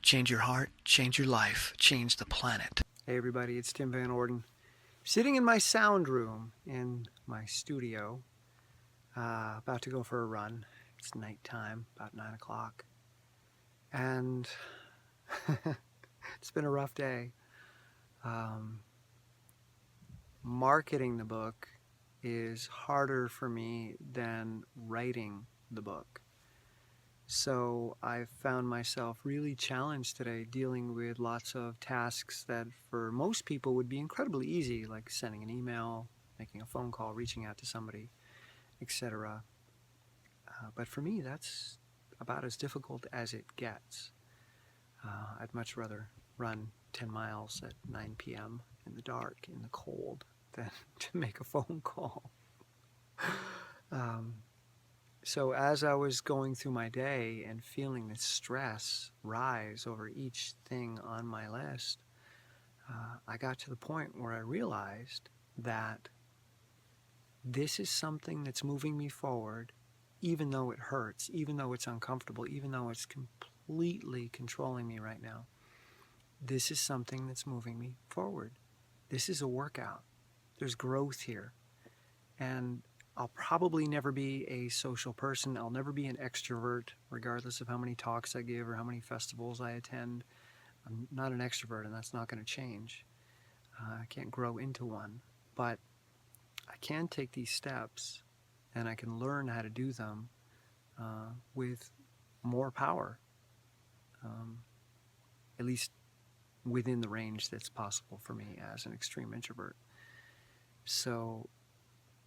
Change your heart, change your life, change the planet. Hey everybody, it's Tim Van Orden. Sitting in my sound room in my studio, about to go for a run. It's nighttime, about 9 o'clock. And it's been a rough day. Marketing the book is harder for me than writing the book. So I've found myself really challenged today dealing with lots of tasks that for most people would be incredibly easy, like sending an email, making a phone call, reaching out to somebody, etc. But for me, that's about as difficult as it gets. I'd much rather run 10 miles at 9 p.m. in the dark, in the cold, than to make a phone call. So as I was going through my day and feeling the stress rise over each thing on my list, I got to the point where I realized that this is something that's moving me forward, even though it hurts, even though it's uncomfortable, even though it's completely controlling me right now. This is something that's moving me forward. This is a workout. There's growth here. And I'll probably never be a social person. I'll never be an extrovert, regardless of how many talks I give or how many festivals I attend. I'm not an extrovert, and that's not going to change. I can't grow into one. But I can take these steps, and I can learn how to do them with more power, at least within the range that's possible for me as an extreme introvert. So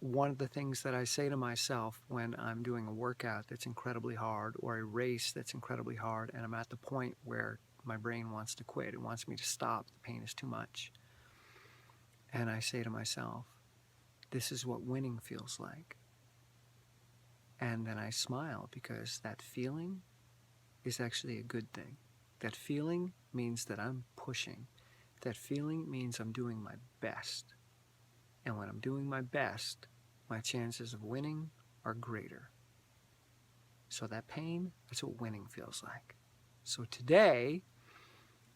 one of the things that I say to myself when I'm doing a workout that's incredibly hard or a race that's incredibly hard and I'm at the point where my brain wants to quit, it wants me to stop, the pain is too much. And I say to myself, this is what winning feels like. And then I smile because that feeling is actually a good thing. That feeling means that I'm pushing. That feeling means I'm doing my best. And when I'm doing my best, my chances of winning are greater. So that pain, that's what winning feels like. So today,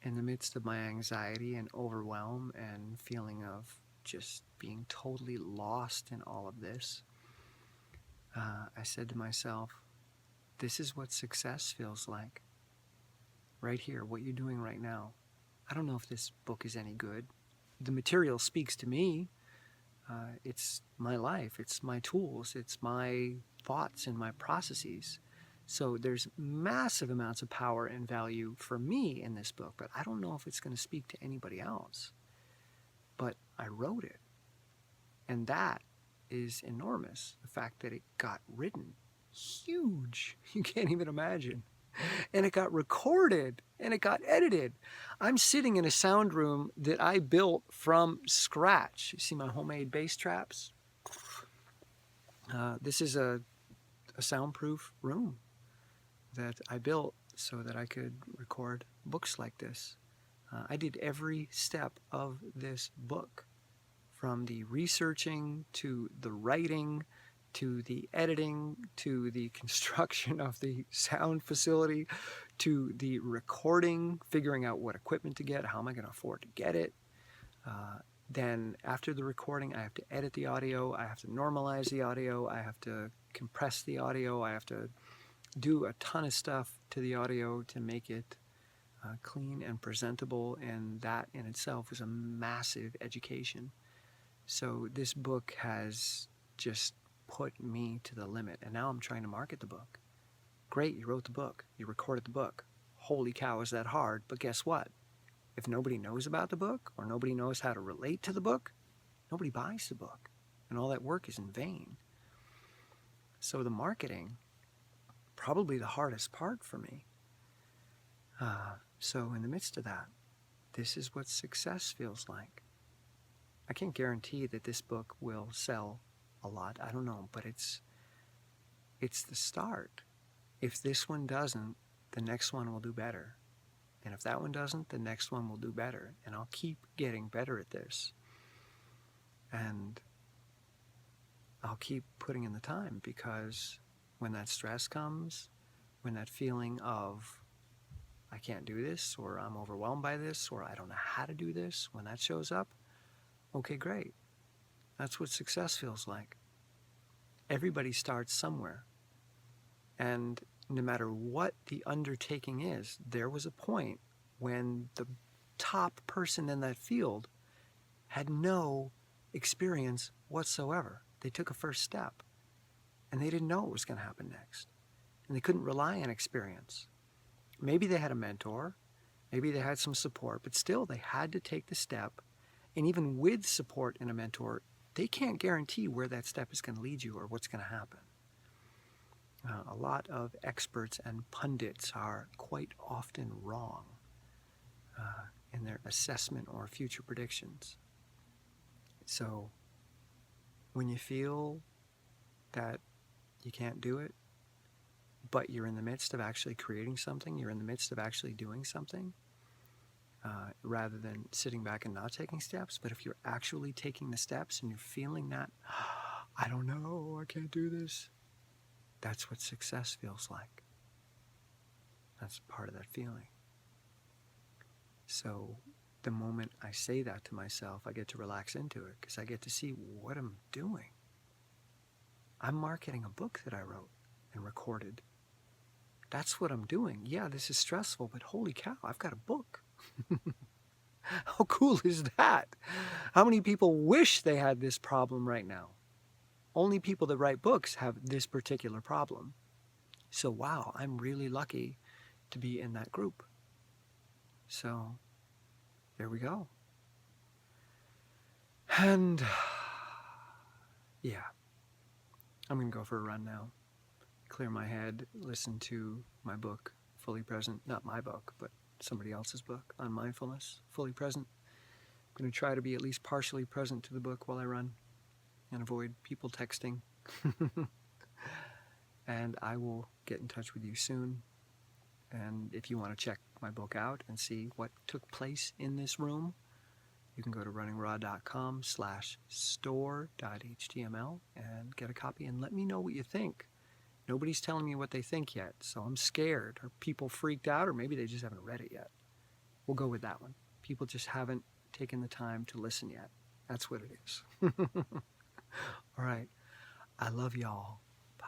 in the midst of my anxiety and overwhelm and feeling of just being totally lost in all of this, I said to myself, this is what success feels like. Right here, what you're doing right now. I don't know if this book is any good. The material speaks to me. It's my life, it's my tools, it's my thoughts and my processes. So there's massive amounts of power and value for me in this book, but I don't know if it's going to speak to anybody else. But I wrote it, and that is enormous. The fact that it got written, huge, you can't even imagine. And it got recorded, and it got edited. I'm sitting in a sound room that I built from scratch. You see my homemade bass traps? This is a soundproof room that I built so that I could record books like this. I did every step of this book, from the researching to the writing to the editing, to the construction of the sound facility, to the recording, figuring out what equipment to get, how am I going to afford to get it. Then after the recording, I have to edit the audio, I have to normalize the audio, I have to compress the audio, I have to do a ton of stuff to the audio to make it clean and presentable, and that in itself is a massive education. So this book has just put me to the limit, and now I'm trying to market the book. Great, you wrote the book, you recorded the book. Holy cow, is that hard? But guess what? If nobody knows about the book, or nobody knows how to relate to the book, nobody buys the book, and all that work is in vain. So the marketing, probably the hardest part for me. So in the midst of that, this is what success feels like. I can't guarantee that this book will sell a lot. I don't know, but it's the start. If this one doesn't, the next one will do better. And if that one doesn't, the next one will do better. And I'll keep getting better at this. And I'll keep putting in the time, because when that stress comes, when that feeling of I can't do this, or I'm overwhelmed by this, or I don't know how to do this, when that shows up, okay, great. That's what success feels like. Everybody starts somewhere. And no matter what the undertaking is, there was a point when the top person in that field had no experience whatsoever. They took a first step, and they didn't know what was going to happen next. And they couldn't rely on experience. Maybe they had a mentor, maybe they had some support, but still they had to take the step. And even with support and a mentor, they can't guarantee where that step is going to lead you or what's going to happen. A lot of experts and pundits are quite often wrong in their assessment or future predictions. So when you feel that you can't do it, but you're in the midst of actually creating something, you're in the midst of actually doing something, rather than sitting back and not taking steps. But if you're actually taking the steps and you're feeling that, I don't know, I can't do this, that's what success feels like. That's part of that feeling. So the moment I say that to myself, I get to relax into it because I get to see what I'm doing. I'm marketing a book that I wrote and recorded. That's what I'm doing. Yeah, this is stressful, but holy cow, I've got a book. How cool is that? How many people wish they had this problem right now? Only people that write books have this particular problem. So wow, I'm really lucky to be in that group. So there we go. And yeah, I'm going to go for a run now. Clear my head, listen to my book, Fully Present. Not my book, but somebody else's book on mindfulness, Fully Present. I'm going to try to be at least partially present to the book while I run and avoid people texting. And I will get in touch with you soon. And if you want to check my book out and see what took place in this room, you can go to runningraw.com/store.html and get a copy and let me know what you think. Nobody's telling me what they think yet, so I'm scared. Are people freaked out, or maybe they just haven't read it yet? We'll go with that one. People just haven't taken the time to listen yet. That's what it is. All right. I love y'all. Bye.